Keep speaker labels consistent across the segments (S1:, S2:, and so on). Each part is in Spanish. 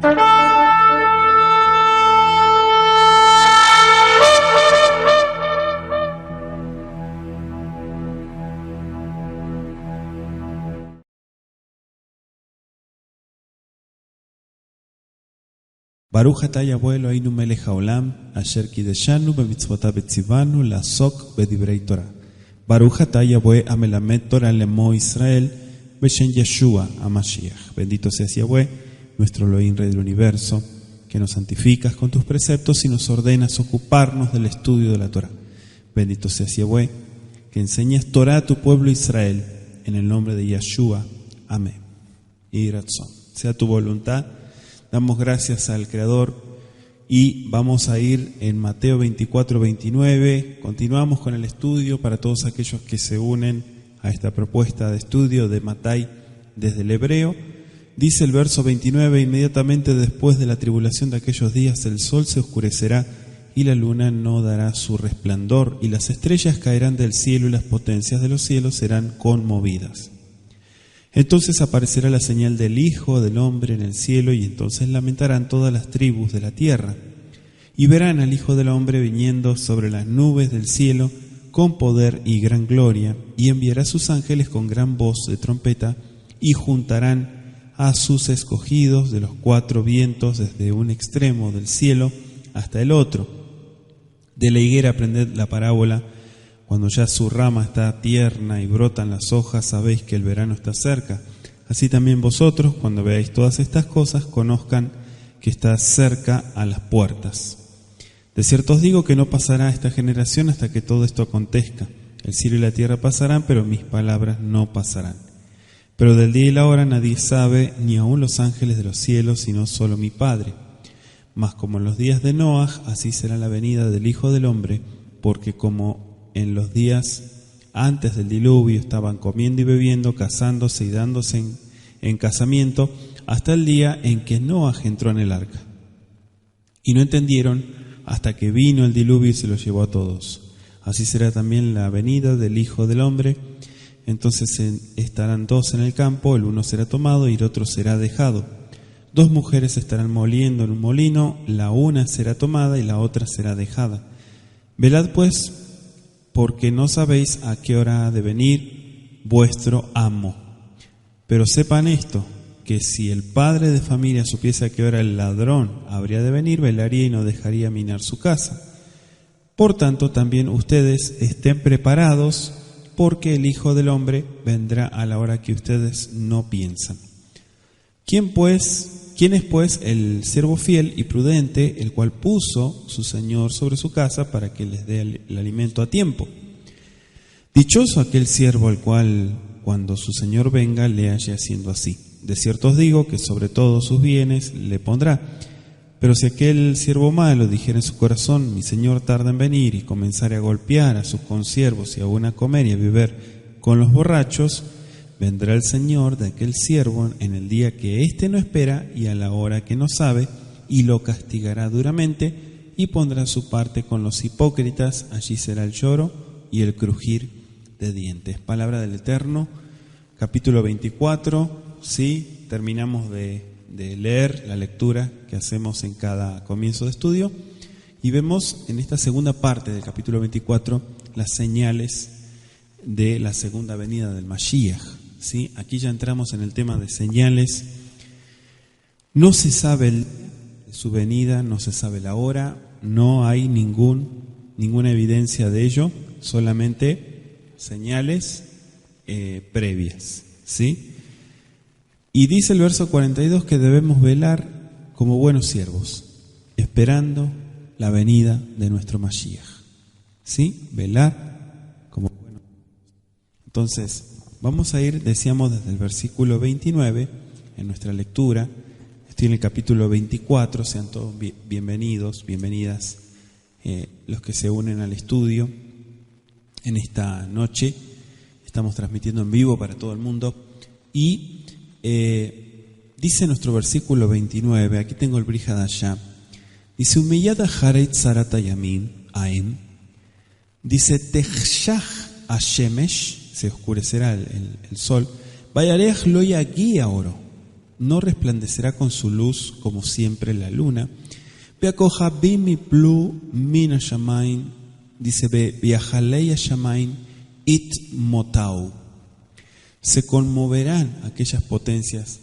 S1: Baruch atah Yahweh Eloheinu melech haolam, asher kideshanu b'mitzvotav v'tzivanu la'asok b'divrei Torah. Baruch atah Yahweh amelamed Torah lemo Israel, b'shem Yeshua HaMashiach. Bendito seas Yahweh, nuestro Elohim, Rey del Universo, que nos santificas con tus preceptos y nos ordenas ocuparnos del estudio de la Torah. Bendito seas Yahweh, que enseñas Torah a tu pueblo Israel, en el nombre de Yeshua. Amén. Y Ratzon. Sea tu voluntad. Damos gracias al Creador y vamos a ir en Mateo 24-29. Continuamos con el estudio para todos aquellos que se unen a esta propuesta de estudio de Matai desde el hebreo. Dice el verso 29: inmediatamente después de la tribulación de aquellos días el sol se oscurecerá y la luna no dará su resplandor y las estrellas caerán del cielo y las potencias de los cielos serán conmovidas. Entonces aparecerá la señal del Hijo del Hombre en el cielo y entonces lamentarán todas las tribus de la tierra y verán al Hijo del Hombre viniendo sobre las nubes del cielo con poder y gran gloria, y enviará a sus ángeles con gran voz de trompeta y juntarán a sus escogidos de los cuatro vientos desde un extremo del cielo hasta el otro. De la higuera aprended la parábola: cuando ya su rama está tierna y brotan las hojas, sabéis que el verano está cerca. Así también vosotros, cuando veáis todas estas cosas, conozcan que está cerca a las puertas. De cierto os digo que no pasará esta generación hasta que todo esto acontezca. El cielo y la tierra pasarán, pero mis palabras no pasarán. Pero del día y la hora nadie sabe, ni aun los ángeles de los cielos, sino solo mi Padre. Mas como en los días de Noaj, así será la venida del Hijo del Hombre, porque como en los días antes del diluvio estaban comiendo y bebiendo, casándose y dándose en casamiento, hasta el día en que Noaj entró en el arca. Y no entendieron hasta que vino el diluvio y se los llevó a todos. Así será también la venida del Hijo del Hombre. Entonces estarán dos en el campo, el uno será tomado y el otro será dejado. Dos mujeres estarán moliendo en un molino, la una será tomada y la otra será dejada. Velad pues, porque no sabéis a qué hora ha de venir vuestro amo. Pero sepan esto, que si el padre de familia supiese a qué hora el ladrón habría de venir, velaría y no dejaría minar su casa. Por tanto, también ustedes estén preparados, porque el Hijo del Hombre vendrá a la hora que ustedes no piensan. ¿Quién es pues el siervo fiel y prudente, el cual puso su Señor sobre su casa para que les dé el alimento a tiempo? Dichoso aquel siervo al cual, cuando su Señor venga, le halle haciendo así. De cierto os digo que sobre todos sus bienes le pondrá. Pero si aquel siervo malo dijera en su corazón: mi Señor tarda en venir, y comenzare a golpear a sus consiervos y aún a comer y a beber con los borrachos, vendrá el Señor de aquel siervo en el día que éste no espera y a la hora que no sabe, y lo castigará duramente y pondrá su parte con los hipócritas. Allí será el lloro y el crujir de dientes. Palabra del Eterno, capítulo 24. Sí, terminamos de leer la lectura que hacemos en cada comienzo de estudio y vemos en esta segunda parte del capítulo 24 las señales de la segunda venida del Mashiach. ¿Sí? Aquí ya entramos en el tema de señales. No se sabe su venida, no se sabe la hora, no hay ninguna evidencia de ello, solamente señales previas. ¿Sí? Y dice el verso 42 que debemos velar como buenos siervos, esperando la venida de nuestro Mashiach. ¿Sí? Velar como buenos. Entonces, vamos a ir, decíamos, desde el versículo 29 en nuestra lectura. Estoy en el capítulo 24, sean todos bienvenidos, bienvenidas los que se unen al estudio en esta noche. Estamos transmitiendo en vivo para todo el mundo y dice nuestro versículo 29, aquí tengo el Brit Hadashah, dice: Umiyad acharei tzarata yamim aem, dice techshach hashemesh, se oscurecerá el sol, vayareach lo yagia oro, no resplandecerá con su luz como siempre la luna. Veakohabim miplu min hashamayim, dice Veahalei hashamayim it motau. Se conmoverán aquellas potencias.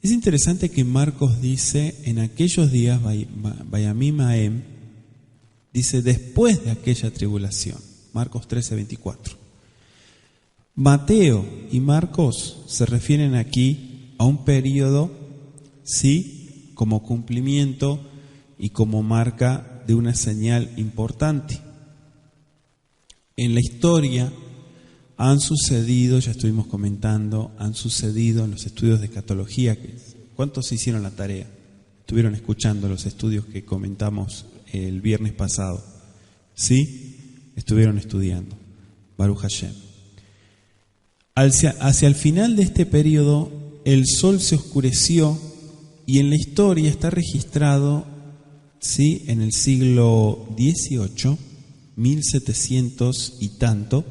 S1: Es interesante que Marcos dice en aquellos días, Vayamim Haem, dice después de aquella tribulación. Marcos 13:24. Mateo y Marcos se refieren aquí a un periodo, sí, como cumplimiento y como marca de una señal importante. En la historia han sucedido, ya estuvimos comentando, han sucedido en los estudios de escatología. ¿Cuántos hicieron la tarea? Estuvieron escuchando los estudios que comentamos el viernes pasado. ¿Sí? Estuvieron estudiando. Baruch Hashem. Hacia el final de este periodo, el sol se oscureció y en la historia está registrado, ¿sí?, en el siglo XVIII, 1700 y tanto,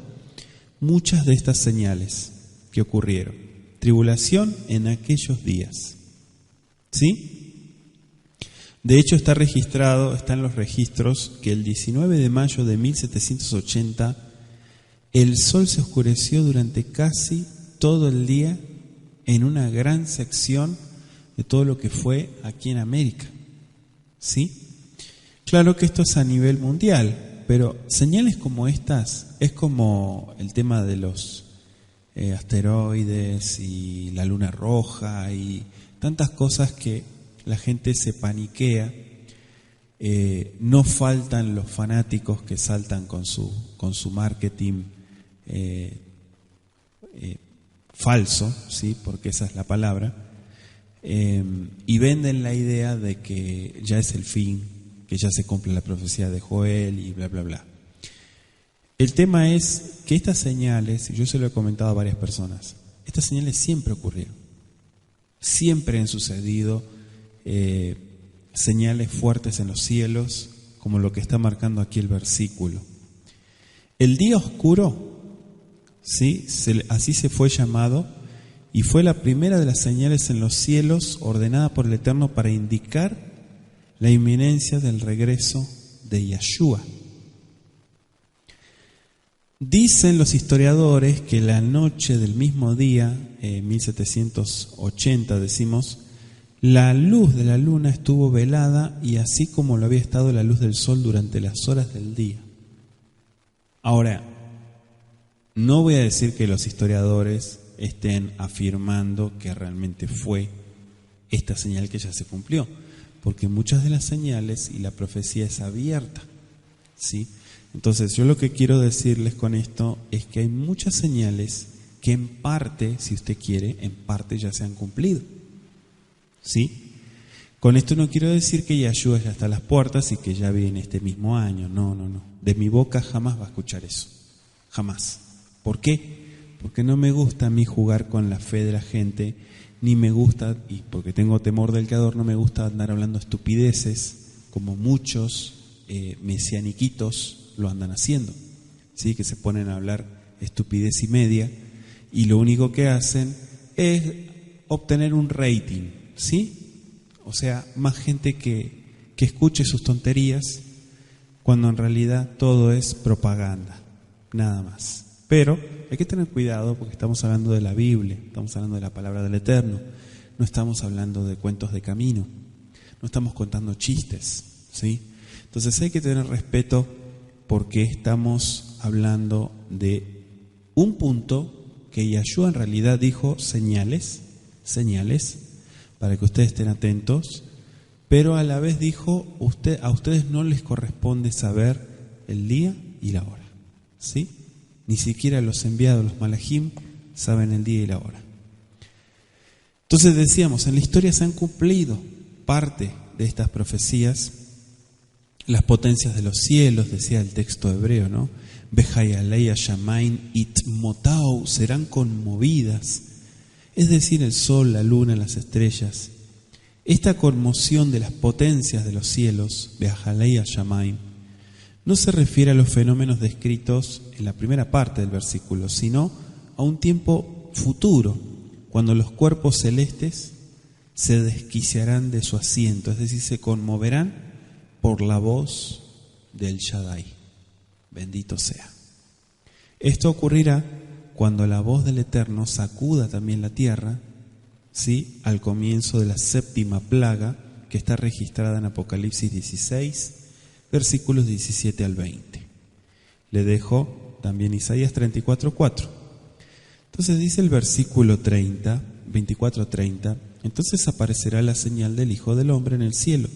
S1: muchas de estas señales que ocurrieron. Tribulación en aquellos días. ¿Sí? De hecho está registrado, está en los registros, que el 19 de mayo de 1780 el sol se oscureció durante casi todo el día en una gran sección de todo lo que fue aquí en América. ¿Sí? Claro que esto es a nivel mundial, pero señales como estas es como el tema de los asteroides y la luna roja y tantas cosas que la gente se paniquea. No faltan los fanáticos que saltan con su marketing falso, ¿sí?, porque esa es la palabra, y venden la idea de que ya es el fin, que ya se cumple la profecía de Joel y bla bla bla. El tema es que estas señales, y yo se lo he comentado a varias personas, estas señales siempre ocurrieron, siempre han sucedido señales fuertes en los cielos, como lo que está marcando aquí el versículo. El día oscuro, ¿sí?, así se fue llamado, y fue la primera de las señales en los cielos ordenada por el Eterno para indicar la inminencia del regreso de Yahshua. Dicen los historiadores que la noche del mismo día, 1780 decimos, la luz de la luna estuvo velada y así como lo había estado la luz del sol durante las horas del día. Ahora, no voy a decir que los historiadores estén afirmando que realmente fue esta señal que ya se cumplió, porque muchas de las señales y la profecía es abierta, ¿sí? Entonces yo lo que quiero decirles con esto es que hay muchas señales que en parte, si usted quiere, en parte ya se han cumplido, ¿sí? Con esto no quiero decir que Yahshua ya está a las puertas y que ya viene este mismo año, no. De mi boca jamás va a escuchar eso, jamás. ¿Por qué? Porque no me gusta a mí jugar con la fe de la gente, ni me gusta, y porque tengo temor del Creador, no me gusta andar hablando estupideces como muchos mesianiquitos lo andan haciendo, ¿sí? Que se ponen a hablar estupidez y media y lo único que hacen es obtener un rating, ¿sí? O sea, más gente que escuche sus tonterías cuando en realidad todo es propaganda, nada más. Pero hay que tener cuidado porque estamos hablando de la Biblia, estamos hablando de la palabra del Eterno, no estamos hablando de cuentos de camino, no estamos contando chistes, ¿sí? Entonces hay que tener respeto porque estamos hablando de un punto que Yahshua en realidad dijo señales, para que ustedes estén atentos, pero a la vez dijo, a ustedes no les corresponde saber el día y la hora, ¿sí? Ni siquiera los enviados, los malajim, saben el día y la hora. Entonces decíamos, en la historia se han cumplido parte de estas profecías. Las potencias de los cielos, decía el texto hebreo, ¿no? Bejayalei Shamain itmotau, serán conmovidas. Es decir, el sol, la luna, las estrellas. Esta conmoción de las potencias de los cielos, Bejayalei Shamain, no se refiere a los fenómenos descritos en la primera parte del versículo, sino a un tiempo futuro, cuando los cuerpos celestes se desquiciarán de su asiento, es decir, se conmoverán por la voz del Shaddai. Bendito sea. Esto ocurrirá cuando la voz del Eterno sacuda también la tierra, ¿sí?, al comienzo de la séptima plaga, que está registrada en Apocalipsis 16, versículos 17 al 20. Le dejo también Isaías 34:4. Entonces dice el versículo 30, 24:30, entonces aparecerá la señal del Hijo del Hombre en el cielo,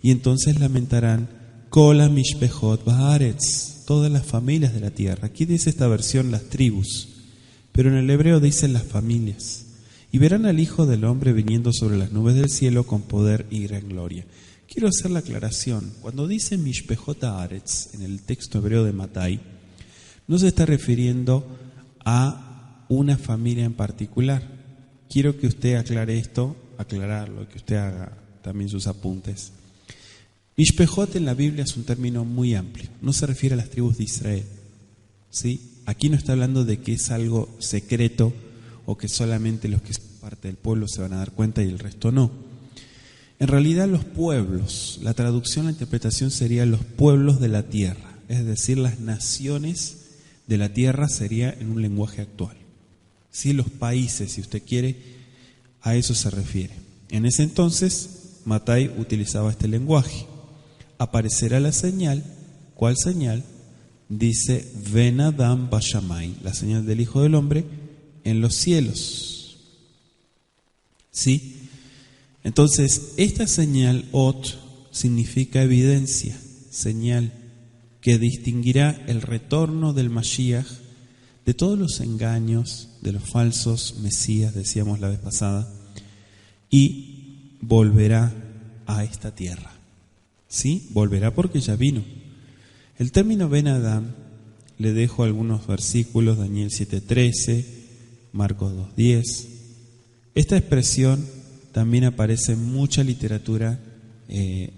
S1: y entonces lamentarán Kol HaMishpechot Ba'aretz, todas las familias de la tierra. Aquí dice esta versión las tribus, pero en el hebreo dice las familias. Y verán al Hijo del Hombre viniendo sobre las nubes del cielo con poder y gran gloria. Quiero hacer la aclaración. Cuando dice Mishpechot Haaretz en el texto hebreo de Mattai, no se está refiriendo a una familia en particular. Quiero que usted aclare esto, aclararlo, que usted haga también sus apuntes. Mishpechot en la Biblia es un término muy amplio. No se refiere a las tribus de Israel, ¿sí? Aquí no está hablando de que es algo secreto o que solamente los que son parte del pueblo se van a dar cuenta y el resto no. En realidad los pueblos, la traducción, la interpretación sería los pueblos de la tierra, es decir, las naciones de la tierra sería en un lenguaje actual. Sí, los países, si usted quiere, a eso se refiere. En ese entonces, Mattai utilizaba este lenguaje. Aparecerá la señal. ¿Cuál señal? Dice Ben Adam Bashamay, la señal del Hijo del Hombre en los cielos. ¿Sí? Entonces, esta señal, Ot, significa evidencia, señal, que distinguirá el retorno del Mashiach de todos los engaños, de los falsos mesías, decíamos la vez pasada, y volverá a esta tierra. ¿Sí? Volverá porque ya vino. El término Ben Adam, le dejo algunos versículos, Daniel 7:13, Marcos 2:10. Esta expresión también aparece en mucha literatura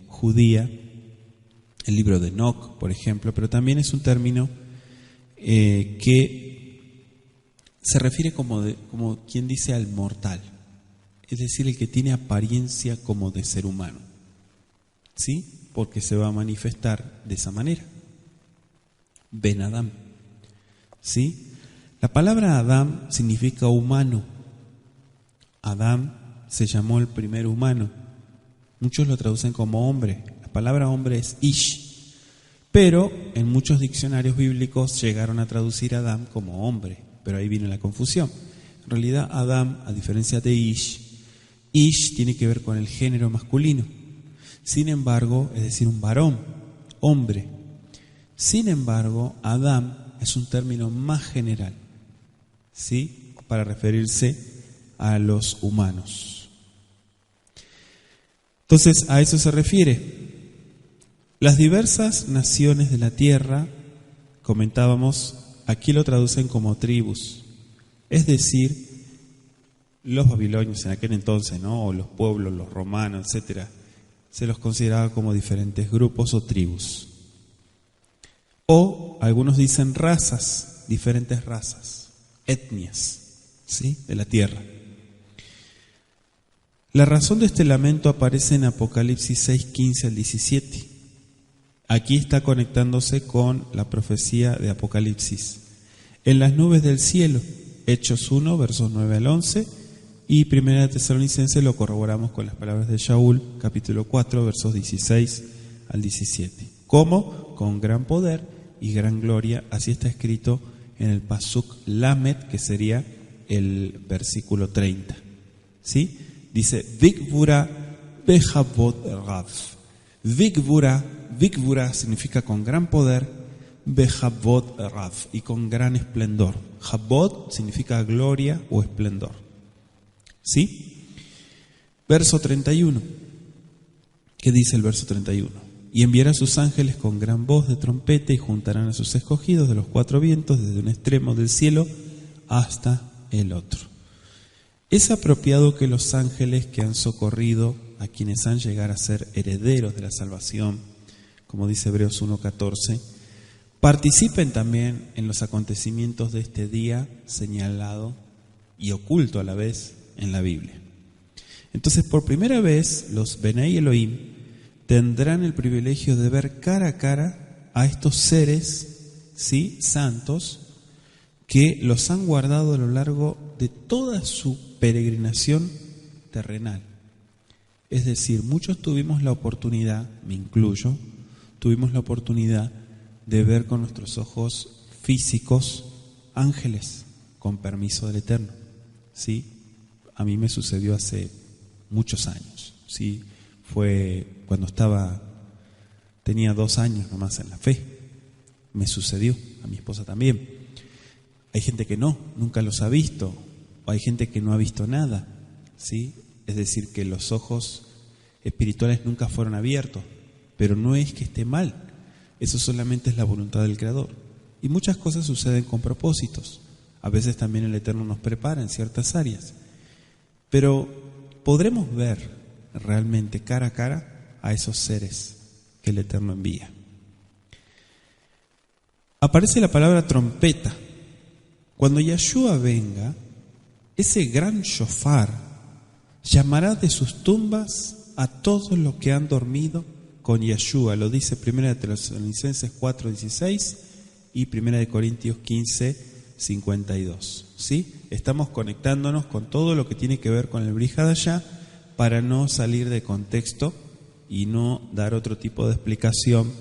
S1: judía, el libro de Enoch, por ejemplo, pero también es un término que se refiere como quien dice al mortal, es decir, el que tiene apariencia como de ser humano, ¿sí? Porque se va a manifestar de esa manera. Ben Adam, ¿sí? La palabra Adam significa humano. Adam se llamó el primer humano. Muchos lo traducen como hombre. La palabra hombre es Ish. Pero en muchos diccionarios bíblicos llegaron a traducir a Adam como hombre. Pero ahí viene la confusión. En realidad Adam, a diferencia de Ish, Ish tiene que ver con el género masculino. Sin embargo, es decir, un varón, hombre. Sin embargo, Adam es un término más general, ¿sí?, para referirse a los humanos. Entonces, a eso se refiere. Las diversas naciones de la tierra, comentábamos, aquí lo traducen como tribus, es decir, los babilonios en aquel entonces, ¿no?, o los pueblos, los romanos, etcétera, se los consideraba como diferentes grupos o tribus. O algunos dicen razas, diferentes razas, etnias, ¿sí?, de la tierra. La razón de este lamento aparece en Apocalipsis 6:15 al 17. Aquí está conectándose con la profecía de Apocalipsis. En las nubes del cielo, Hechos 1, versos 9 al 11, y Primera de Tesalonicenses lo corroboramos con las palabras de Shaul, capítulo 4, versos 16 al 17. ¿Cómo? Con gran poder y gran gloria, así está escrito en el Pasuk Lamed, que sería el versículo 30. ¿Sí? Dice, Vikvura Behavot Rav. Vikvura significa con gran poder, Behavot Rav, y con gran esplendor. Havot significa gloria o esplendor. ¿Sí? Verso 31. ¿Qué dice el verso 31? Y enviará a sus ángeles con gran voz de trompeta y juntarán a sus escogidos de los cuatro vientos desde un extremo del cielo hasta el otro. Es apropiado que los ángeles que han socorrido a quienes han llegado a ser herederos de la salvación, como dice Hebreos 1:14, participen también en los acontecimientos de este día señalado y oculto a la vez en la Biblia. Entonces, por primera vez, los Benei Elohim tendrán el privilegio de ver cara a cara a estos seres, ¿sí?, santos, que los han guardado a lo largo de toda su peregrinación terrenal. Es decir, muchos tuvimos la oportunidad, me incluyo, tuvimos la oportunidad de ver con nuestros ojos físicos ángeles, con permiso del Eterno, ¿sí? A mí me sucedió hace muchos años, ¿sí? Fue cuando tenía 2 años nomás en la fe, me sucedió, a mi esposa también. Hay gente que nunca los ha visto, o hay gente que no ha visto nada, ¿sí? Es decir, que los ojos espirituales nunca fueron abiertos, pero no es que esté mal, eso solamente es la voluntad del Creador. Y muchas cosas suceden con propósitos. A veces también el Eterno nos prepara en ciertas áreas. Pero podremos ver realmente cara a cara a esos seres que el Eterno envía. Aparece la palabra trompeta. Cuando Yahshua venga, ese gran shofar llamará de sus tumbas a todos los que han dormido con Yahshua. Lo dice 1 Tesalonicenses 4:16 y 1 Corintios 15:52. ¿Sí? Estamos conectándonos con todo lo que tiene que ver con el Brit Hadashah para no salir de contexto y no dar otro tipo de explicación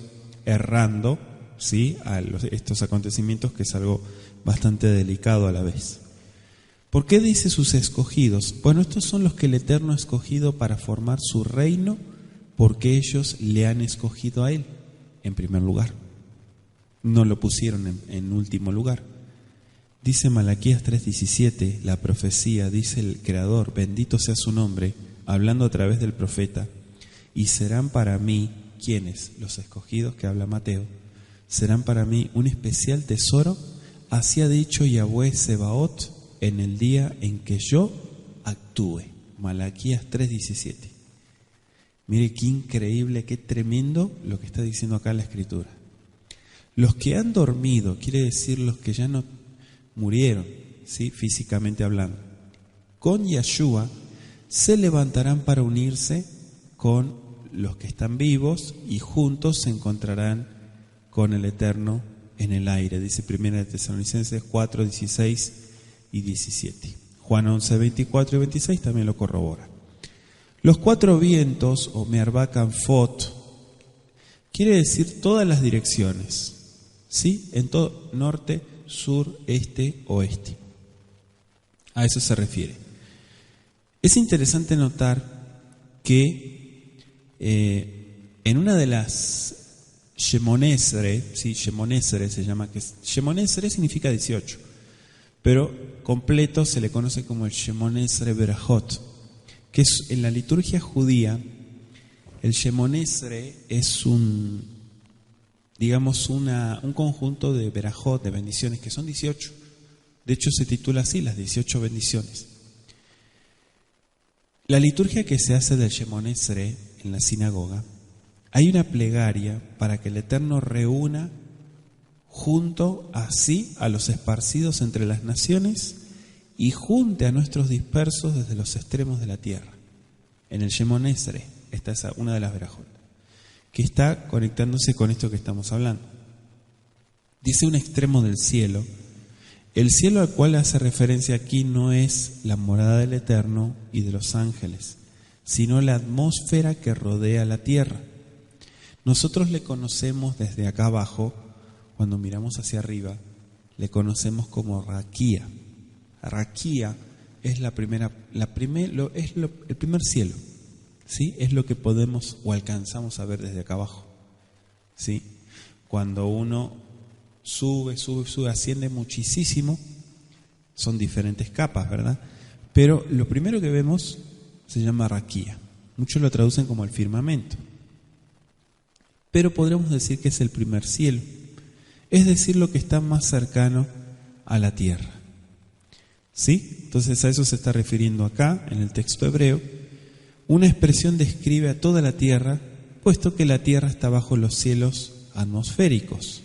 S1: errando, ¿sí?, a estos acontecimientos, que es algo bastante delicado a la vez. ¿Por qué dice sus escogidos? Bueno, estos son los que el Eterno ha escogido para formar su reino, porque ellos le han escogido a Él en primer lugar. No lo pusieron en último lugar. Dice Malaquías 3:17, la profecía, dice el Creador, bendito sea su nombre, hablando a través del profeta, y serán para mí, ¿quiénes? Los escogidos, que habla Mateo, serán para mí un especial tesoro, así ha dicho Yahweh Sebaot, en el día en que yo actúe. Malaquías 3:17. Mire qué increíble, qué tremendo lo que está diciendo acá la Escritura. Los que han dormido, quiere decir los que ya no murieron, ¿sí?, físicamente hablando, con Yahshua se levantarán para unirse con los que están vivos y juntos se encontrarán con el Eterno en el aire. Dice 1 Tesalonicenses 4:16 y 17. Juan 11:24 y 26 también lo corrobora. Los 4 vientos, o Me'arba Kanfot, quiere decir todas las direcciones, ¿sí? En todo, norte, sur, este, oeste. A eso se refiere. Es interesante notar que en una de las Shemonesre, ¿sí? Shemonesre se llama, que Shemonesre significa 18, pero completo se le conoce como el Shemonesre Berajot, que es en la liturgia judía. El Shemonesre es un conjunto de Berajot, de bendiciones, que son 18. De hecho se titula así, las 18 bendiciones. La liturgia que se hace del Shemonesre en la sinagoga, hay una plegaria para que el Eterno reúna junto así a los esparcidos entre las naciones y junte a nuestros dispersos desde los extremos de la tierra. En el Shemonesre, esta es una de las Berajot, que está conectándose con esto que estamos hablando. Dice un extremo del cielo. El cielo al cual hace referencia aquí no es la morada del Eterno y de los ángeles, sino la atmósfera que rodea la tierra. Nosotros le conocemos desde acá abajo, cuando miramos hacia arriba, le conocemos como Raquía. Raquía es el primer cielo, ¿sí? Es lo que podemos o alcanzamos a ver desde acá abajo, ¿sí? Cuando uno sube, asciende muchísimo, son diferentes capas, ¿verdad? Pero lo primero que vemos se llama Raquía. Muchos lo traducen como el firmamento, pero podríamos decir que es el primer cielo, es decir, lo que está más cercano a la tierra, ¿sí? Entonces a eso se está refiriendo acá en el texto hebreo. Una expresión describe a toda la tierra, puesto que la tierra está bajo los cielos atmosféricos.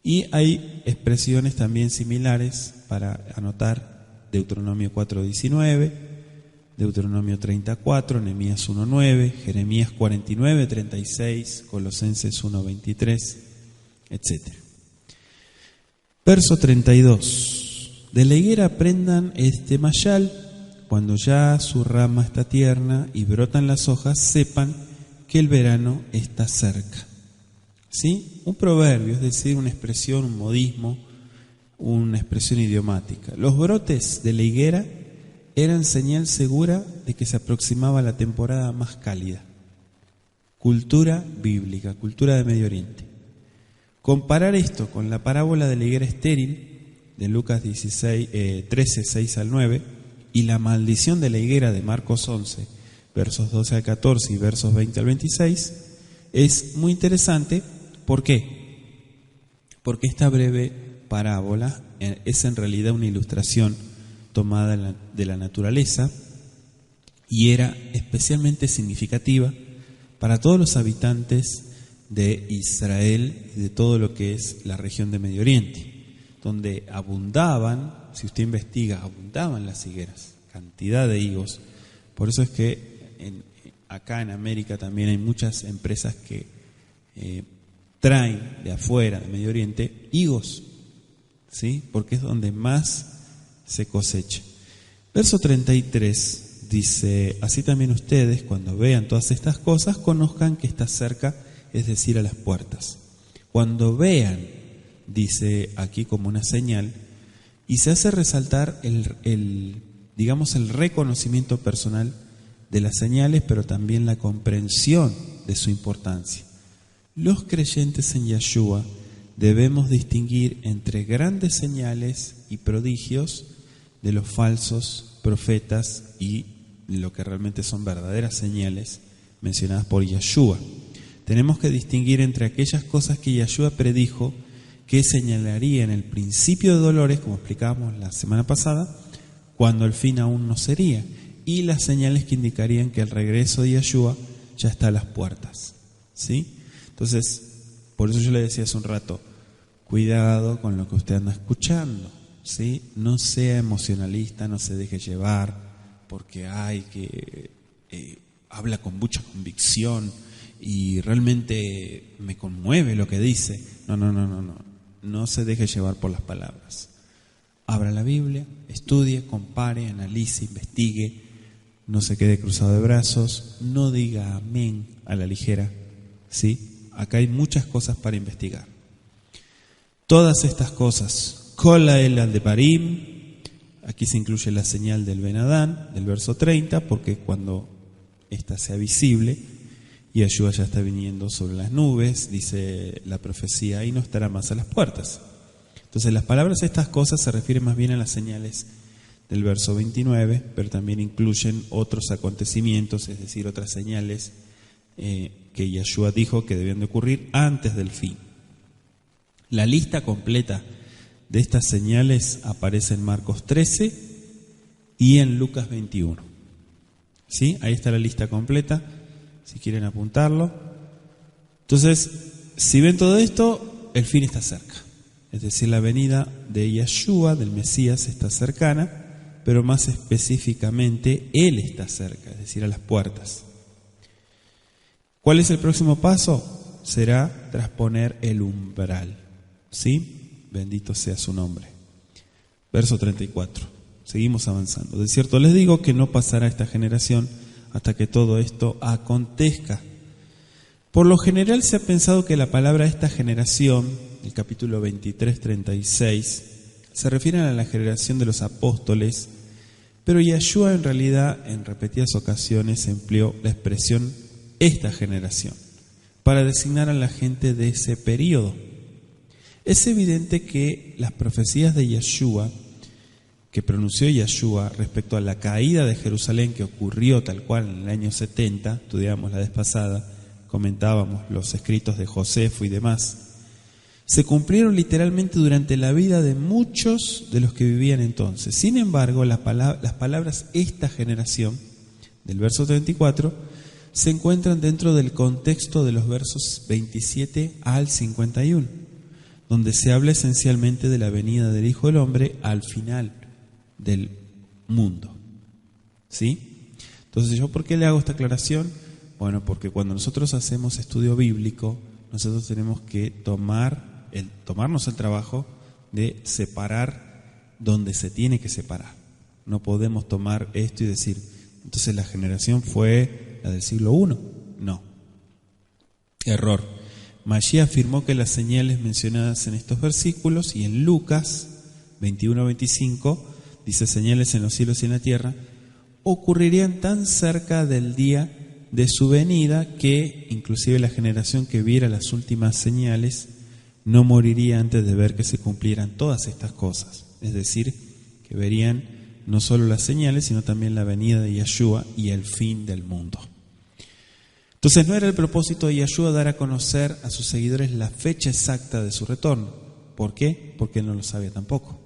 S1: Y hay expresiones también similares para anotar: Deuteronomio 4:19, Deuteronomio 34, Nehemías 1:9, Jeremías 49:36, Colosenses 1:23, etc. Verso 32. De la higuera aprendan este mayal, cuando ya su rama está tierna y brotan las hojas, sepan que el verano está cerca. ¿Sí? Un proverbio, es decir, una expresión, un modismo, una expresión idiomática. Los brotes de la higuera eran señal segura de que se aproximaba la temporada más cálida. Cultura bíblica, cultura de Medio Oriente. Comparar esto con la parábola de la higuera estéril de Lucas 13, 6 al 9 y la maldición de la higuera de Marcos 11, versos 12 al 14 y versos 20 al 26 es muy interesante. ¿Por qué? Porque esta breve parábola es en realidad una ilustración tomada de la naturaleza y era especialmente significativa para todos los habitantes de Israel y de todo lo que es la región de Medio Oriente, donde abundaban, si usted investiga, abundaban las higueras, cantidad de higos. Por eso es que acá en América también hay muchas empresas que traen de afuera, de Medio Oriente, higos, ¿sí? Porque es donde más se cosecha. Verso 33 dice: así también ustedes, cuando vean todas estas cosas, conozcan que está cerca, es decir, a las puertas. Cuando vean, dice aquí como una señal, y se hace resaltar el reconocimiento personal de las señales, pero también la comprensión de su importancia. Los creyentes en Yeshua debemos distinguir entre grandes señales y prodigios de los falsos profetas y lo que realmente son verdaderas señales mencionadas por Yeshua. Tenemos que distinguir entre aquellas cosas que Yeshua predijo que señalaría en el principio de dolores, como explicábamos la semana pasada, cuando el fin aún no sería, y las señales que indicarían que el regreso de Yeshua ya está a las puertas, ¿sí? Entonces, por eso yo le decía hace un rato, cuidado con lo que usted anda escuchando, ¿sí? No sea emocionalista, no se deje llevar, porque habla con mucha convicción y realmente me conmueve lo que dice. No se deje llevar por las palabras. Abra la Biblia, estudie, compare, analice, investigue, no se quede cruzado de brazos, no diga amén a la ligera, ¿sí? Acá hay muchas cosas para investigar. Todas estas cosas, Kola el Aldebarim, aquí se incluye la señal del Ben Adán, del verso 30, porque cuando ésta sea visible, Yeshua ya está viniendo sobre las nubes, dice la profecía, y no estará más a las puertas. Entonces las palabras estas cosas se refieren más bien a las señales del verso 29, pero también incluyen otros acontecimientos, es decir, otras señales que Yeshua dijo que debían de ocurrir antes del fin. La lista completa de estas señales aparece en Marcos 13 y en Lucas 21. ¿Sí? Ahí está la lista completa, si quieren apuntarlo. Entonces, si ven todo esto, el fin está cerca. Es decir, la venida de Yeshua, del Mesías, está cercana, pero más específicamente, Él está cerca, es decir, a las puertas. ¿Cuál es el próximo paso? Será trasponer el umbral. ¿Sí? Bendito sea su nombre. Verso 34. Seguimos avanzando. De cierto les digo que no pasará esta generación hasta que todo esto acontezca. Por lo general se ha pensado que la palabra esta generación, el capítulo 23, 36, se refiere a la generación de los apóstoles, pero Yeshua en realidad en repetidas ocasiones empleó la expresión esta generación para designar a la gente de ese periodo. Es evidente que las profecías de Yeshua, que pronunció Yeshua respecto a la caída de Jerusalén que ocurrió tal cual en el año 70, estudiamos la vez pasada, comentábamos los escritos de Josefo y demás, se cumplieron literalmente durante la vida de muchos de los que vivían entonces. Sin embargo, las palabras esta generación, del verso 34, se encuentran dentro del contexto de los versos 27 al 51, donde se habla esencialmente de la venida del Hijo del Hombre al final del mundo. ¿Sí? Entonces, ¿yo por qué le hago esta aclaración? Bueno, porque cuando nosotros hacemos estudio bíblico, nosotros tenemos que tomarnos el trabajo de separar donde se tiene que separar. No podemos tomar esto y decir, entonces la generación fue la del siglo I. No. Error. Mashiach afirmó que las señales mencionadas en estos versículos y en Lucas 21-25, dice señales en los cielos y en la tierra, ocurrirían tan cerca del día de su venida que inclusive la generación que viera las últimas señales no moriría antes de ver que se cumplieran todas estas cosas. Es decir, que verían no solo las señales, sino también la venida de Yeshua y el fin del mundo. Entonces no era el propósito de Yeshua dar a conocer a sus seguidores la fecha exacta de su retorno. ¿Por qué? Porque él no lo sabía tampoco.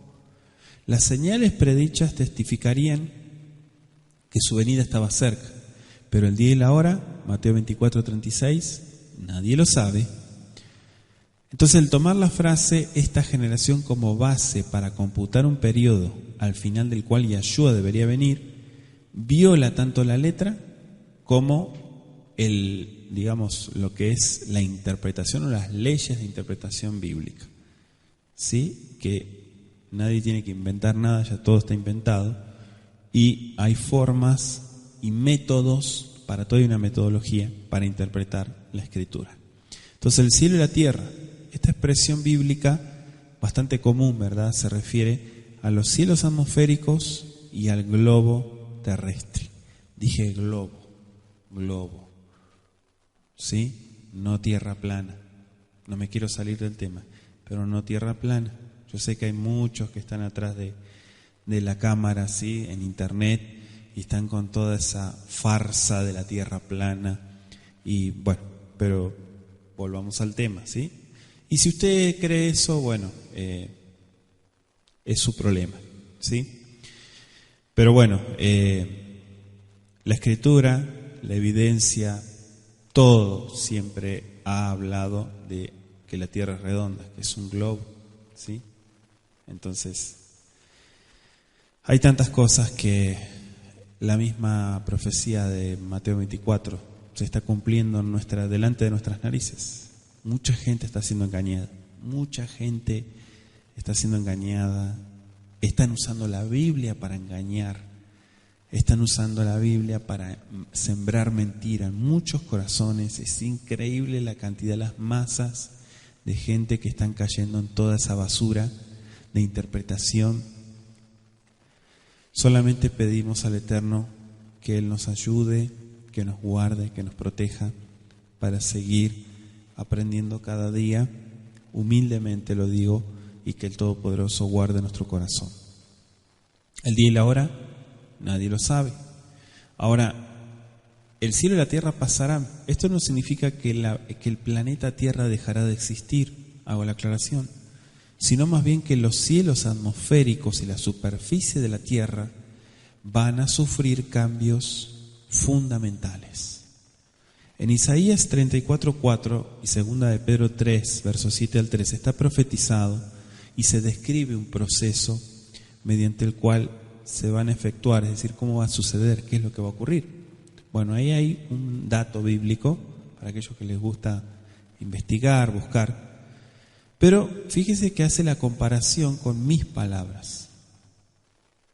S1: Las señales predichas testificarían que su venida estaba cerca, pero el día y la hora, Mateo 24:36, nadie lo sabe. Entonces, el tomar la frase esta generación como base para computar un periodo al final del cual Yeshua debería venir, viola tanto la letra como lo que es la interpretación o las leyes de interpretación bíblica. ¿Sí? Que nadie tiene que inventar nada, ya todo está inventado, y hay formas y métodos, para todo hay una metodología para interpretar la Escritura. Entonces, el cielo y la tierra, esta expresión bíblica bastante común, ¿verdad? Se refiere a los cielos atmosféricos y al globo terrestre. Dije globo, ¿sí? No tierra plana. No me quiero salir del tema, pero no tierra plana. Yo sé que hay muchos que están atrás de la cámara, ¿sí? En internet, y están con toda esa farsa de la tierra plana. Y bueno, pero volvamos al tema, ¿sí? Y si usted cree eso, bueno, es su problema, ¿sí? Pero bueno, la Escritura, la evidencia, todo siempre ha hablado de que la tierra es redonda, que es un globo, ¿sí? Entonces, hay tantas cosas que la misma profecía de Mateo 24 se está cumpliendo delante de nuestras narices. Mucha gente está siendo engañada. Están usando la Biblia para engañar. Están usando la Biblia para sembrar mentira en muchos corazones. Es increíble la cantidad, las masas de gente que están cayendo en toda esa basura de interpretación. Solamente pedimos al Eterno que Él nos ayude, que nos guarde, que nos proteja para seguir aprendiendo cada día, humildemente lo digo, y que el Todopoderoso guarde nuestro corazón. El día y la hora, nadie lo sabe. Ahora, el cielo y la tierra pasarán. Esto no significa que el planeta Tierra dejará de existir, hago la aclaración, sino más bien que los cielos atmosféricos y la superficie de la Tierra van a sufrir cambios fundamentales. En Isaías 34:4 y 2 de Pedro 3, versos 7 al 13, está profetizado y se describe un proceso mediante el cual se van a efectuar, es decir, cómo va a suceder, qué es lo que va a ocurrir. Bueno, ahí hay un dato bíblico para aquellos que les gusta investigar, buscar. Pero fíjese que hace la comparación con mis palabras.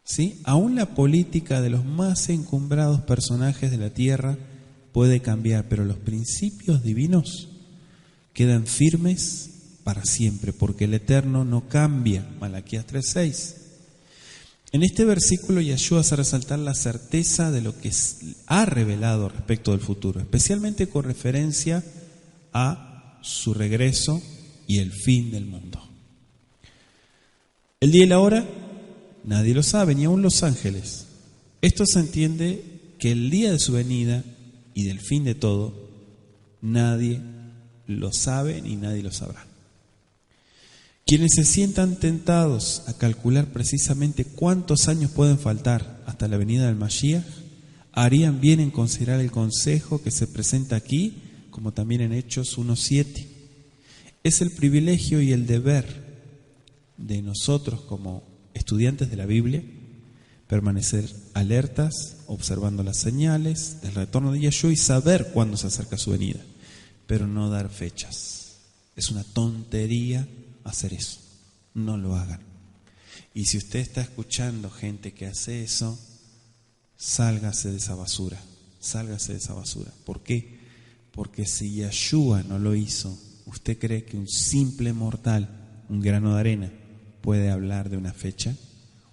S1: ¿Sí? Aún la política de los más encumbrados personajes de la tierra puede cambiar, pero los principios divinos quedan firmes para siempre, porque el Eterno no cambia. Malaquías 3:6. En este versículo Yeshua hace resaltar la certeza de lo que ha revelado respecto del futuro, especialmente con referencia a su regreso y el fin del mundo. El día y la hora, nadie lo sabe, ni aun los ángeles. Esto se entiende que el día de su venida y del fin de todo, nadie lo sabe ni nadie lo sabrá. Quienes se sientan tentados a calcular precisamente cuántos años pueden faltar hasta la venida del Mashiach, harían bien en considerar el consejo que se presenta aquí, como también en Hechos 1:7. Es el privilegio y el deber de nosotros como estudiantes de la Biblia permanecer alertas, observando las señales del retorno de Yeshua y saber cuándo se acerca su venida, pero no dar fechas. Es una tontería hacer eso, no lo hagan. Y si usted está escuchando gente que hace eso, sálgase de esa basura, sálgase de esa basura. ¿Por qué? Porque si Yeshua no lo hizo, ¿usted cree que un simple mortal, un grano de arena, puede hablar de una fecha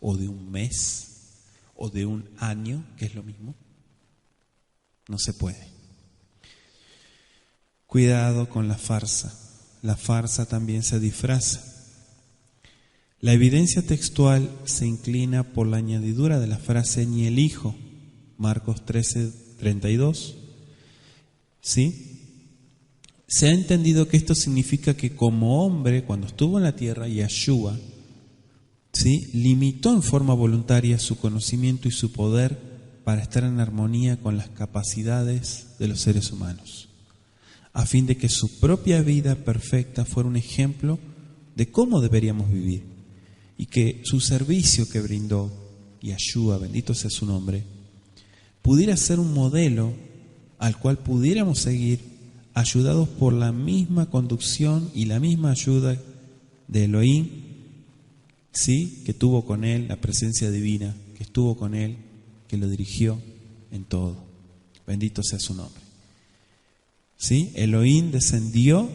S1: o de un mes o de un año, que es lo mismo? No se puede. Cuidado con la farsa. La farsa también se disfraza. La evidencia textual se inclina por la añadidura de la frase ni el hijo, Marcos 13:32. ¿Sí? Se ha entendido que esto significa que como hombre, cuando estuvo en la tierra, Yeshua, ¿sí?, limitó en forma voluntaria su conocimiento y su poder para estar en armonía con las capacidades de los seres humanos, a fin de que su propia vida perfecta fuera un ejemplo de cómo deberíamos vivir, y que su servicio que brindó Yeshua, bendito sea su nombre, pudiera ser un modelo al cual pudiéramos seguir, ayudados por la misma conducción y la misma ayuda de Elohim, ¿sí?, que tuvo con él, la presencia divina que estuvo con él, que lo dirigió en todo. Bendito sea su nombre. ¿Sí? Elohim descendió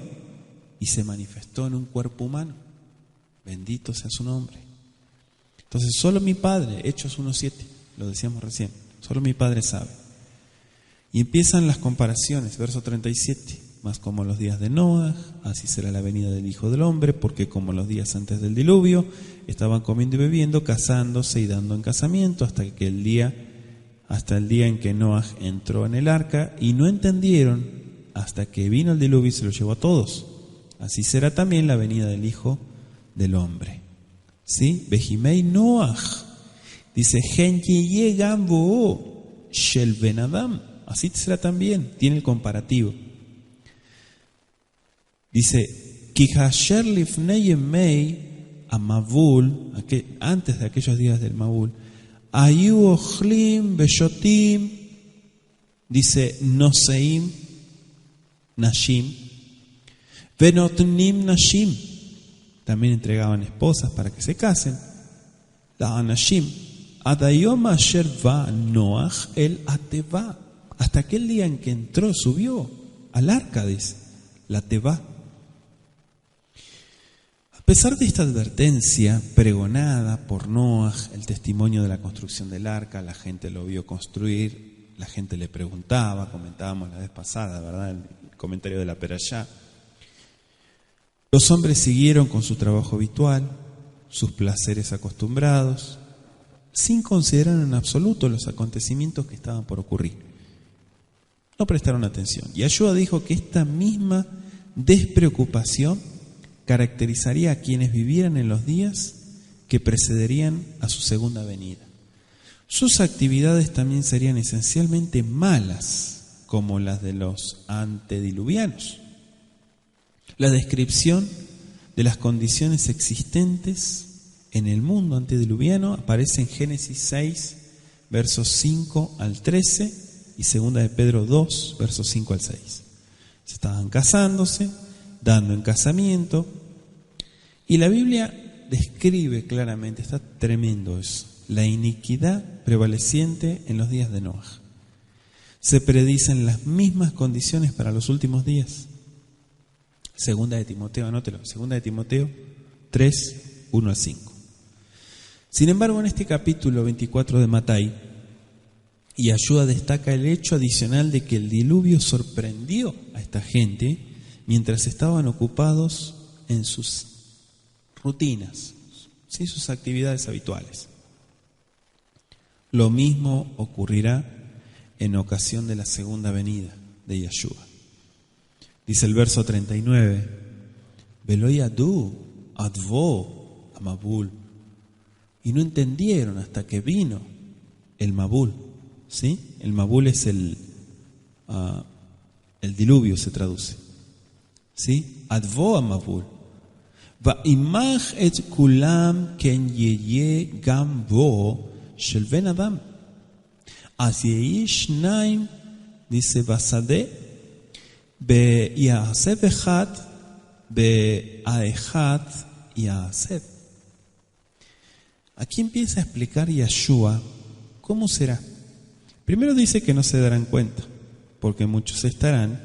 S1: y se manifestó en un cuerpo humano. Bendito sea su nombre. Entonces, solo mi Padre, Hechos 1:7, lo decíamos recién, solo mi Padre sabe. Y empiezan las comparaciones, verso 37. Mas como los días de Noah, así será la venida del Hijo del Hombre, porque como los días antes del diluvio, estaban comiendo y bebiendo, casándose y dando en casamiento, hasta el día en que Noah entró en el arca, y no entendieron hasta que vino el diluvio y se los llevó a todos. Así será también la venida del Hijo del Hombre. ¿Sí? Behimei Noah. Dice, Gen yegam bo shel ben Adam. Así será también. Tiene el comparativo. Dice, Kihasher lifnei yemei amavul, antes de aquellos días del Mabul, ayu ochlim beshotim, dice, noseim nashim, venotnim nashim, también entregaban esposas para que se casen, la anashim, adayom asher va Noach el ateva, hasta aquel día en que entró, subió al arca, dice, la teva. A pesar de esta advertencia pregonada por Noah, el testimonio de la construcción del arca, la gente lo vio construir, la gente le preguntaba, comentábamos la vez pasada, ¿verdad?, el comentario de la Perashá. Los hombres siguieron con su trabajo habitual, sus placeres acostumbrados, sin considerar en absoluto los acontecimientos que estaban por ocurrir. No prestaron atención. Y Yeshua dijo que esta misma despreocupación caracterizaría a quienes vivieran en los días que precederían a su segunda venida. Sus actividades también serían esencialmente malas, como las de los antediluvianos. La descripción de las condiciones existentes en el mundo antediluviano aparece en Génesis 6, versos 5 al 13 y 2 de Pedro 2, versos 5 al 6. Se estaban casándose, dando en casamiento, y la Biblia describe claramente, está tremendo eso, la iniquidad prevaleciente en los días de Noah. Se predicen las mismas condiciones para los últimos días. Segunda de Timoteo, anótelo, Segunda de Timoteo 3, 1 al 5. Sin embargo, en este capítulo 24 de Matai, Yeshua destaca el hecho adicional de que el diluvio sorprendió a esta gente mientras estaban ocupados en sus rutinas, ¿sí?, sus actividades habituales. Lo mismo ocurrirá en ocasión de la segunda venida de Yeshua. Dice el verso 39, Velo yadu advo amabul, y no entendieron hasta que vino el Mabul. ¿Sí? El Mabul es el diluvio, se traduce. ¿Sí? Advo amabul. Va imach et kulam ken yeye gambo shel ben adam. אז יהי שניים, dice בשדה, ויעשב אחד, והאחד יעשב. Aquí empieza a explicar Yeshua cómo será. Primero dice que no se darán cuenta, porque muchos estarán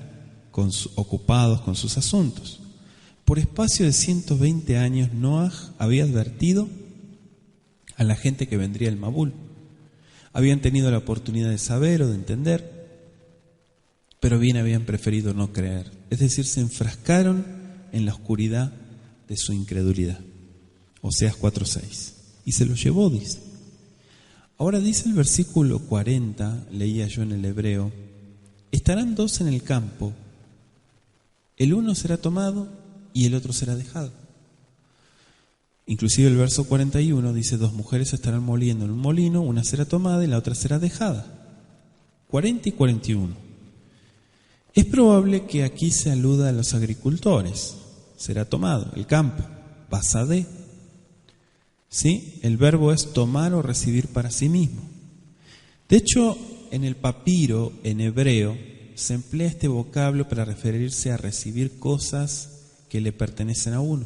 S1: ocupados con sus asuntos. Por espacio de 120 años, Noaj había advertido a la gente que vendría el Mabul. Habían tenido la oportunidad de saber o de entender, pero bien habían preferido no creer. Es decir, se enfrascaron en la oscuridad de su incredulidad. Oseas 4:6. Y se lo llevó, dice. Ahora dice el versículo 40, leía yo en el hebreo, estarán dos en el campo, el uno será tomado y el otro será dejado. Inclusive el verso 41 dice, dos mujeres estarán moliendo en un molino, una será tomada y la otra será dejada. 40 y 41. Es probable que aquí se aluda a los agricultores. Será tomado, el campo, basadé. ¿Sí? El verbo es tomar o recibir para sí mismo. De hecho, en el papiro, en hebreo, se emplea este vocablo para referirse a recibir cosas que le pertenecen a uno.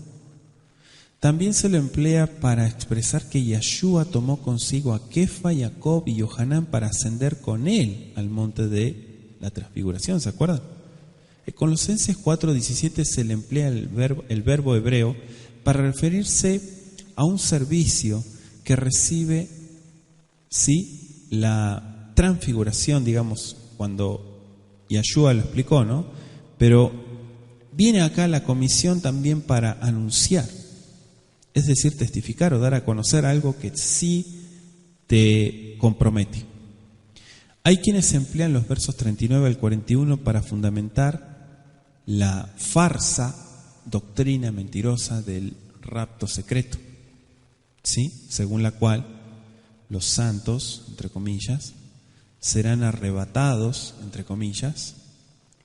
S1: También se lo emplea para expresar que Yeshua tomó consigo a Kefa, Jacob y Yohanan para ascender con él al monte de la transfiguración, ¿se acuerdan? En Colosenses 4:17 se le emplea el verbo hebreo para referirse a un servicio que recibe, sí, la transfiguración, digamos, cuando Yeshua lo explicó, ¿no? Pero viene acá la comisión también para anunciar, es decir, testificar o dar a conocer algo que sí te compromete. Hay quienes emplean los versos 39 al 41 para fundamentar la farsa, doctrina mentirosa del rapto secreto, ¿sí? Según la cual los santos, entre comillas, serán arrebatados, entre comillas,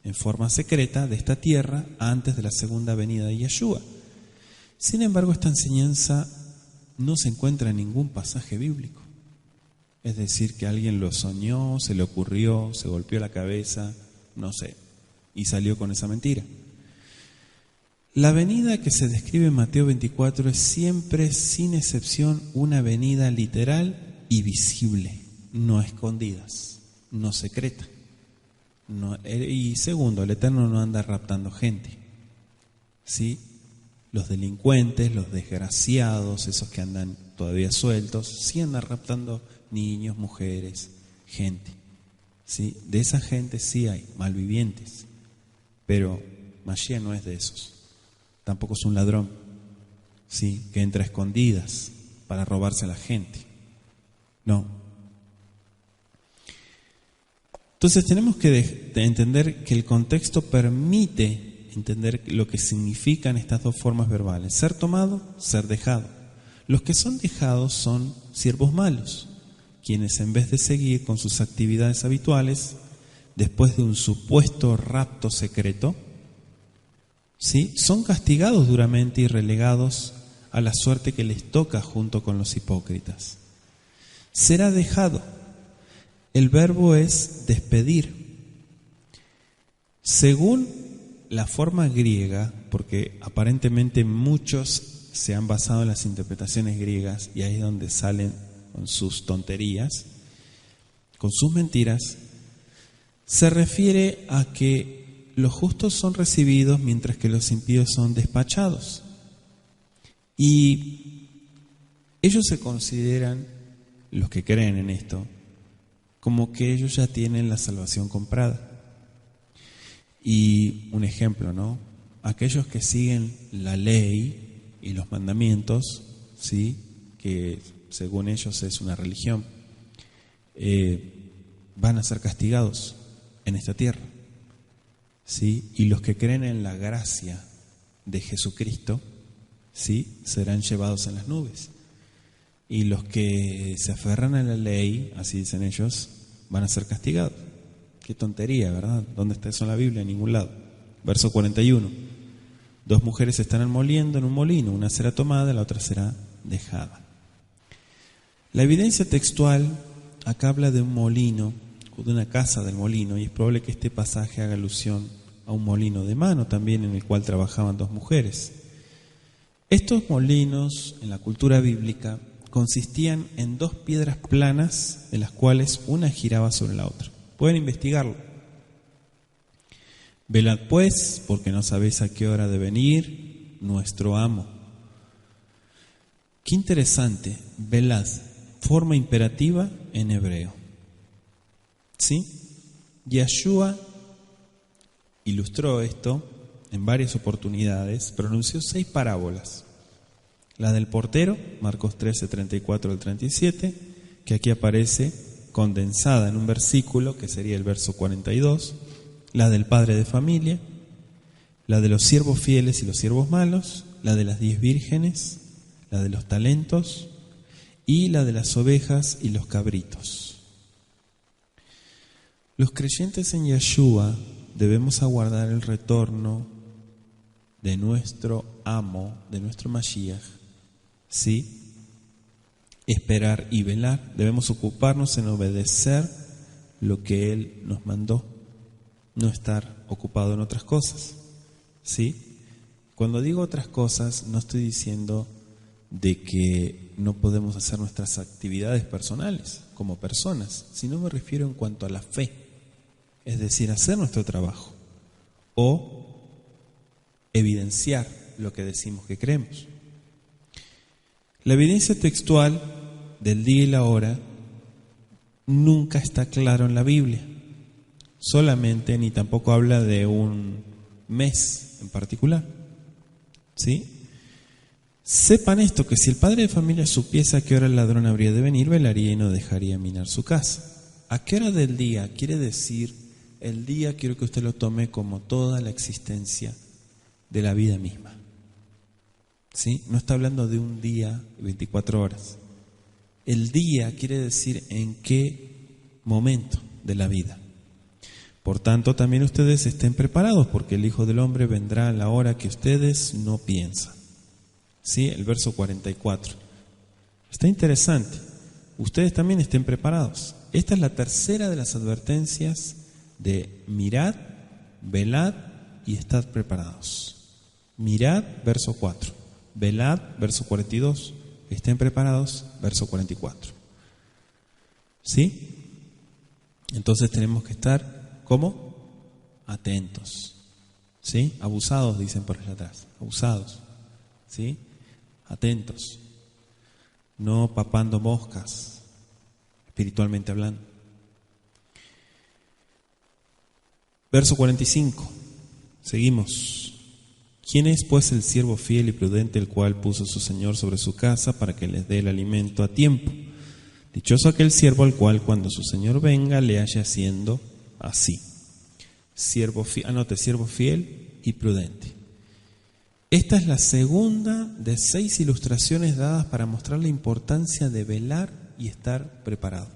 S1: en forma secreta de esta tierra antes de la segunda venida de Yeshua. Sin embargo, esta enseñanza no se encuentra en ningún pasaje bíblico. Es decir, que alguien lo soñó, se le ocurrió, se golpeó la cabeza, no sé, y salió con esa mentira. La venida que se describe en Mateo 24 es siempre, sin excepción, una venida literal y visible, no a escondidas, no secreta. Y segundo, el Eterno no anda raptando gente, ¿sí? Los delincuentes, los desgraciados, esos que andan todavía sueltos, sí andan raptando niños, mujeres, gente, ¿sí? De esa gente sí hay malvivientes, pero Mashiach no es de esos. Tampoco es un ladrón, ¿sí? Que entra a escondidas para robarse a la gente. No. Entonces tenemos que entender que el contexto permite entender lo que significan estas dos formas verbales: ser tomado, ser dejado. Los que son dejados son siervos malos, quienes en vez de seguir con sus actividades habituales, después de un supuesto rapto secreto, ¿sí?, son castigados duramente y relegados a la suerte que les toca junto con los hipócritas. Será dejado. El verbo es despedir. Según la forma griega, porque aparentemente muchos se han basado en las interpretaciones griegas y ahí es donde salen con sus tonterías, con sus mentiras, se refiere a que los justos son recibidos mientras que los impíos son despachados. Y ellos se consideran, los que creen en esto, como que ellos ya tienen la salvación comprada. Y un ejemplo, ¿no? Aquellos que siguen la ley y los mandamientos, ¿sí?, que según ellos es una religión, van a ser castigados en esta tierra, ¿sí? Y los que creen en la gracia de Jesucristo, ¿sí?, serán llevados en las nubes. Y los que se aferran a la ley, así dicen ellos, van a ser castigados. Qué tontería, ¿verdad? ¿Dónde está eso en la Biblia? En ningún lado. Verso 41. Dos mujeres estarán moliendo en un molino, una será tomada, la otra será dejada. La evidencia textual acá habla de un molino, de una casa del molino, y es probable que este pasaje haga alusión a un molino de mano también en el cual trabajaban dos mujeres. Estos molinos en la cultura bíblica consistían en dos piedras planas de las cuales una giraba sobre la otra. Pueden investigarlo. Velad pues, porque no sabéis a qué hora de venir nuestro amo. Qué interesante, velad, forma imperativa en hebreo. ¿Sí? Yeshua ilustró esto en varias oportunidades, pronunció 6 parábolas. La del portero, Marcos 13, 34 al 37, que aquí aparece condensada en un versículo, que sería el verso 42, la del padre de familia, la de los siervos fieles y los siervos malos, la de las 10 vírgenes, la de los talentos y la de las ovejas y los cabritos. Los creyentes en Yeshua debemos aguardar el retorno de nuestro amo, de nuestro Mashiach, ¿sí? Esperar y velar. Debemos ocuparnos en obedecer lo que Él nos mandó, no estar ocupado en otras cosas, ¿sí? Cuando digo otras cosas, no estoy diciendo de que no podemos hacer nuestras actividades personales como personas, sino me refiero en cuanto a la fe, es decir, hacer nuestro trabajo o evidenciar lo que decimos que creemos. La evidencia textual del día y la hora nunca está claro en la Biblia, solamente ni tampoco habla de un mes en particular, ¿sí? Sepan esto, que si el padre de familia supiese a qué hora el ladrón habría de venir, velaría y no dejaría minar su casa. ¿A qué hora del día? Quiere decir, el día quiero que usted lo tome como toda la existencia de la vida misma, ¿sí? No está hablando de un día, 24 horas. El día quiere decir en qué momento de la vida. Por tanto, también ustedes estén preparados, porque el Hijo del Hombre vendrá a la hora que ustedes no piensan. ¿Sí? El verso 44. Está interesante. Ustedes también estén preparados. Esta es la tercera de las advertencias de mirad, velad y estad preparados. Mirad, verso 4. Velad, verso 42. Estén preparados, verso 44. ¿Sí? Entonces tenemos que estar, ¿cómo? Atentos. ¿Sí? Abusados, dicen por allá atrás. Abusados. ¿Sí? Atentos. No papando moscas, espiritualmente hablando. Verso 45. Seguimos. ¿Quién es pues el siervo fiel y prudente, el cual puso a su señor sobre su casa para que les dé el alimento a tiempo? Dichoso aquel siervo al cual cuando su señor venga le haya haciendo así. Siervo fiel y prudente. Esta es la segunda de 6 ilustraciones dadas para mostrar la importancia de velar y estar preparado.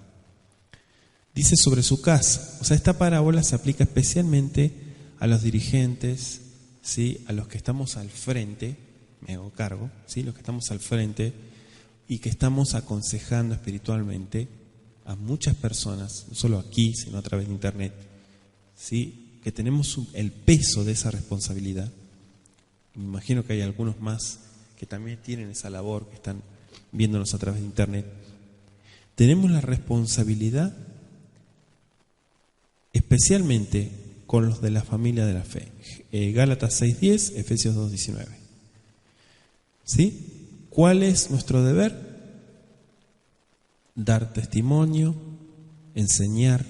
S1: Dice sobre su casa. O sea, esta parábola se aplica especialmente a los dirigentes, ¿sí? A los que estamos al frente, me hago cargo, ¿sí? Los que estamos al frente y que estamos aconsejando espiritualmente a muchas personas, no solo aquí, sino a través de internet, ¿sí? Que tenemos el peso de esa responsabilidad. Me imagino que hay algunos más que también tienen esa labor, que están viéndonos a través de internet. Tenemos la responsabilidad, especialmente con los de la familia de la fe. Gálatas 6:10, Efesios 2:19. ¿Sí? ¿Cuál es nuestro deber? Dar testimonio, enseñar,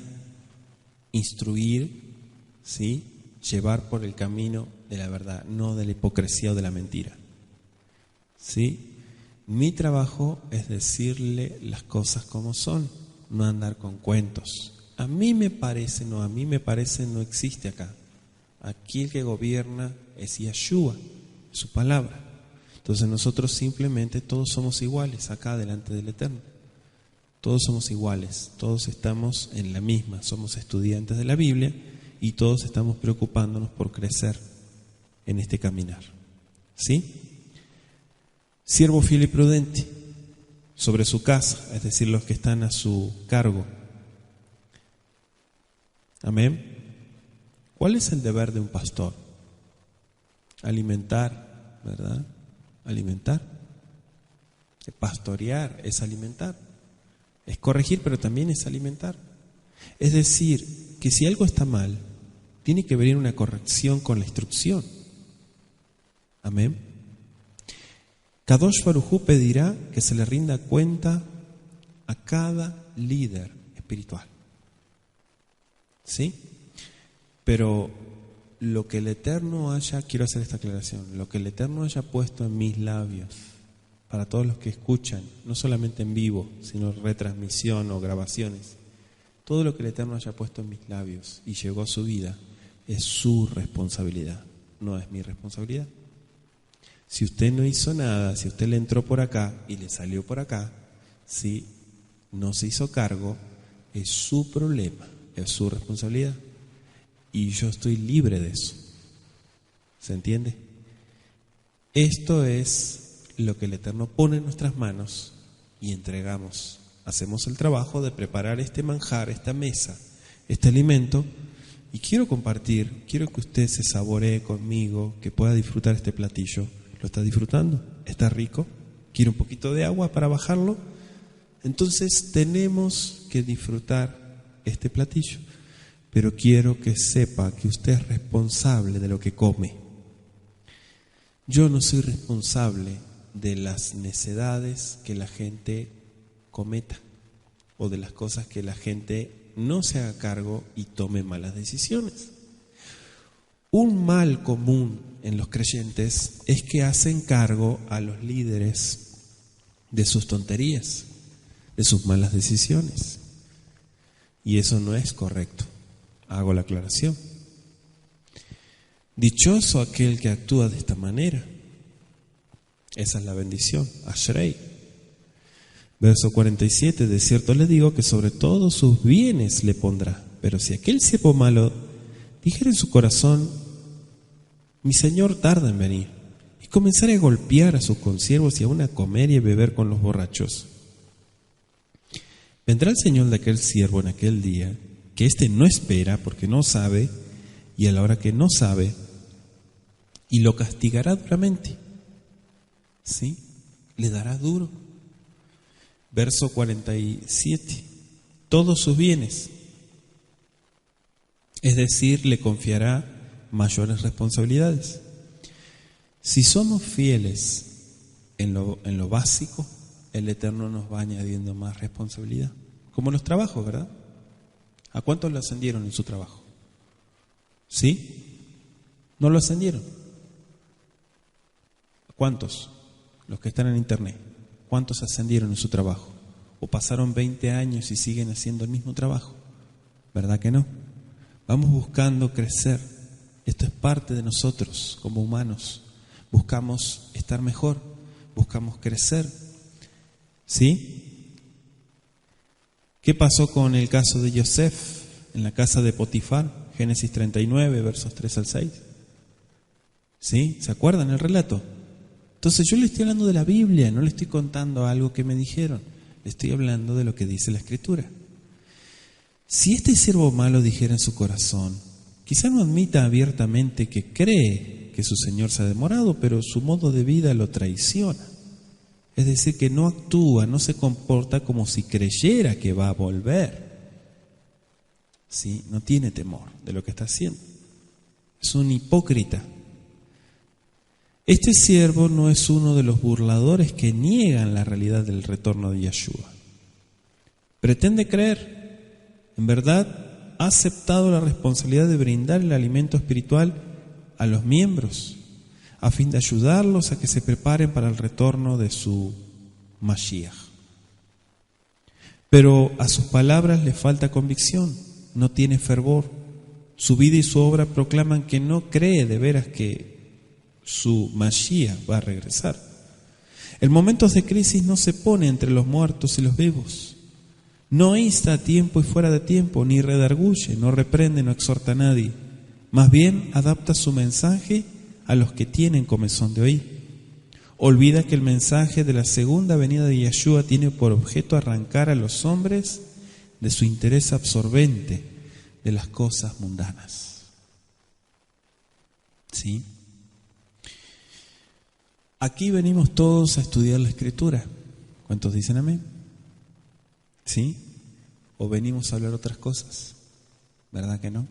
S1: instruir, ¿sí? Llevar por el camino de la verdad, no de la hipocresía o de la mentira. ¿Sí? Mi trabajo es decirle las cosas como son, no andar con cuentos. A mí me parece no existe acá. Aquí el que gobierna es Yeshua, su palabra. Entonces nosotros simplemente todos somos iguales acá delante del Eterno. Todos somos iguales, todos estamos en la misma, somos estudiantes de la Biblia y todos estamos preocupándonos por crecer en este caminar. ¿Sí? Siervo fiel y prudente. sobre su casa, es decir, los que están a su cargo. Amén. ¿Cuál es el deber de un pastor? Alimentar, ¿verdad? Alimentar. Pastorear es alimentar. Es corregir, pero también es alimentar. Es decir, que si algo está mal, tiene que venir una corrección con la instrucción. Amén. Kadosh Baruj Hu pedirá que se le rinda cuenta a cada líder espiritual. ¿Sí? Pero lo que el Eterno haya, quiero hacer esta aclaración, lo que el Eterno haya puesto en mis labios, para todos los que escuchan, no solamente en vivo, sino retransmisión o grabaciones, todo lo que el Eterno haya puesto en mis labios y llegó a su vida, es su responsabilidad, no es mi responsabilidad. Si usted no hizo nada, si usted le entró por acá y le salió por acá, si no se hizo cargo, es su problema, es su responsabilidad. Y yo estoy libre de eso. ¿Se entiende? Esto es lo que el Eterno pone en nuestras manos y entregamos. Hacemos el trabajo de preparar este manjar, esta mesa, este alimento. Y quiero compartir, quiero que usted se saboree conmigo, que pueda disfrutar este platillo. ¿Lo está disfrutando? ¿Está rico? ¿Quiere un poquito de agua para bajarlo? Entonces tenemos que disfrutar este platillo. Pero quiero que sepa que usted es responsable de lo que come. Yo no soy responsable de las necedades que la gente cometa o de las cosas que la gente no se haga cargo y tome malas decisiones. Un mal común en los creyentes es que hacen cargo a los líderes de sus tonterías, de sus malas decisiones. Y eso no es correcto. Hago la aclaración. Dichoso aquel que actúa de esta manera. Esa es la bendición. Ashrei. Verso 47. De cierto le digo que sobre todos sus bienes le pondrá. Pero si aquel siervo malo dijera en su corazón: mi señor tarda en venir, y comenzara a golpear a sus consiervos y aún a comer y a beber con los borrachos, vendrá el señor de aquel siervo en aquel día, que éste no espera porque no sabe, y a la hora que no sabe, y lo castigará duramente. ¿Sí? Le dará duro. Verso 47. Todos sus bienes. Es decir, le confiará mayores responsabilidades. Si somos fieles en lo básico, el Eterno nos va añadiendo más responsabilidad. Como los trabajos, ¿verdad? ¿A cuántos lo ascendieron en su trabajo? ¿Sí? ¿No lo ascendieron? ¿A cuántos? Los que están en internet. ¿Cuántos ascendieron en su trabajo? ¿O pasaron 20 años y siguen haciendo el mismo trabajo? ¿Verdad que no? Vamos buscando crecer. Esto es parte de nosotros como humanos. Buscamos estar mejor, buscamos crecer. ¿Sí? ¿Qué pasó con el caso de Yosef en la casa de Potifar? Génesis 39, versos 3 al 6. ¿Sí? ¿Se acuerdan el relato? Entonces yo le estoy hablando de la Biblia, no le estoy contando algo que me dijeron. Le estoy hablando de lo que dice la Escritura. Si este siervo malo dijera en su corazón, quizá no admita abiertamente que cree que su Señor se ha demorado, pero su modo de vida lo traiciona. Es decir, que no actúa, no se comporta como si creyera que va a volver. ¿Sí? No tiene temor de lo que está haciendo. Es un hipócrita. Este siervo no es uno de los burladores que niegan la realidad del retorno de Yeshua. Pretende creer. En verdad, ha aceptado la responsabilidad de brindar el alimento espiritual a los miembros, a fin de ayudarlos a que se preparen para el retorno de su Mashiach. Pero a sus palabras le falta convicción, no tiene fervor. Su vida y su obra proclaman que no cree de veras que su Mashiach va a regresar. En momentos de crisis no se pone entre los muertos y los vivos. No insta a tiempo y fuera de tiempo, ni redarguye, no reprende, no exhorta a nadie. Más bien adapta su mensaje a los que tienen comezón de oír. Olvida que el mensaje de la segunda venida de Yeshua tiene por objeto arrancar a los hombres de su interés absorbente de las cosas mundanas. ¿Sí? Aquí venimos todos a estudiar la Escritura. ¿Cuántos dicen amén? ¿Sí? ¿O venimos a hablar otras cosas? ¿Verdad que no?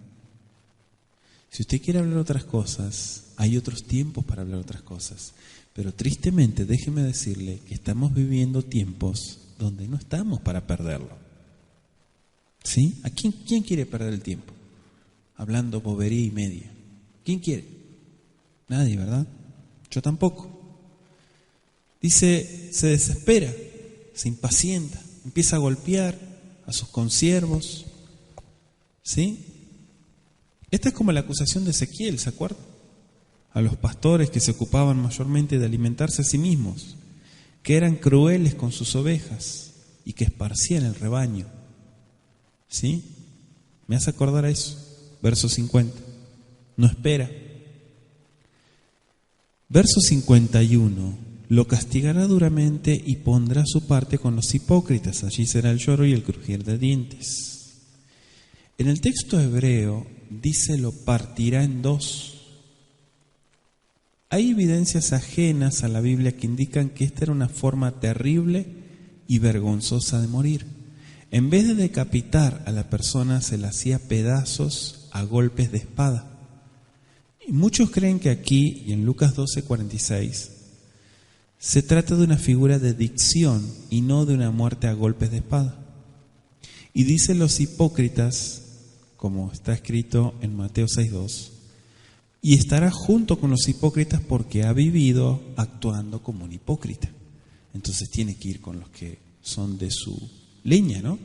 S1: Si usted quiere hablar otras cosas, hay otros tiempos para hablar otras cosas. Pero tristemente, déjeme decirle que estamos viviendo tiempos donde no estamos para perderlo. ¿Sí? ¿A quién quiere perder el tiempo? Hablando bobería y media. ¿Quién quiere? Nadie, ¿verdad? Yo tampoco. Dice, se desespera, se impacienta, empieza a golpear a sus consiervos. ¿Sí? Esta es como la acusación de Ezequiel, ¿se acuerdan? A los pastores que se ocupaban mayormente de alimentarse a sí mismos, que eran crueles con sus ovejas y que esparcían el rebaño. ¿Sí? Me hace acordar a eso. Verso 50. No espera. Verso 51. Lo castigará duramente y pondrá su parte con los hipócritas. Allí será el lloro y el crujir de dientes. En el texto hebreo dice lo partirá en dos. Hay evidencias ajenas a la Biblia que indican que esta era una forma terrible y vergonzosa de morir. En vez de decapitar a la persona, se la hacía pedazos a golpes de espada. Y muchos creen que aquí, y en Lucas 12:46, se trata de una figura de dicción y no de una muerte a golpes de espada. Y dicen los hipócritas, como está escrito en Mateo 6:2, y estará junto con los hipócritas porque ha vivido actuando como un hipócrita. Entonces tiene que ir con los que son de su leña, ¿no?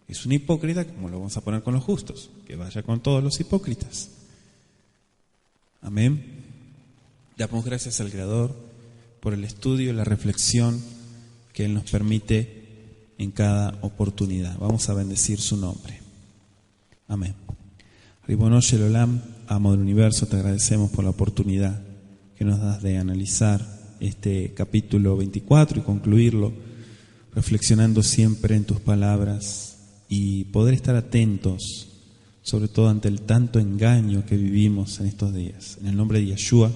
S1: Es un hipócrita, como lo vamos a poner con los justos, que vaya con todos los hipócritas. Amén. Damos gracias al Creador por el estudio y la reflexión que Él nos permite en cada oportunidad. Vamos a bendecir su nombre. Amén. Ribono Shel Olam, amo del universo, te agradecemos por la oportunidad que nos das de analizar este capítulo 24 y concluirlo reflexionando siempre en tus palabras y poder estar atentos, sobre todo ante el tanto engaño que vivimos en estos días. En el nombre de Yeshua,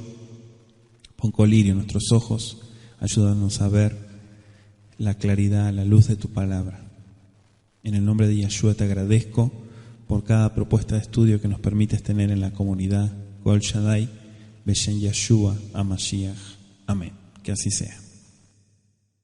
S1: pon colirio en nuestros ojos, ayúdanos a ver la claridad, la luz de tu palabra. En el nombre de Yeshua te agradezco por cada propuesta de estudio que nos permites tener en la comunidad Kol Shaddai, Beshem Yeshua, HaMashiach. Amén. Que así sea.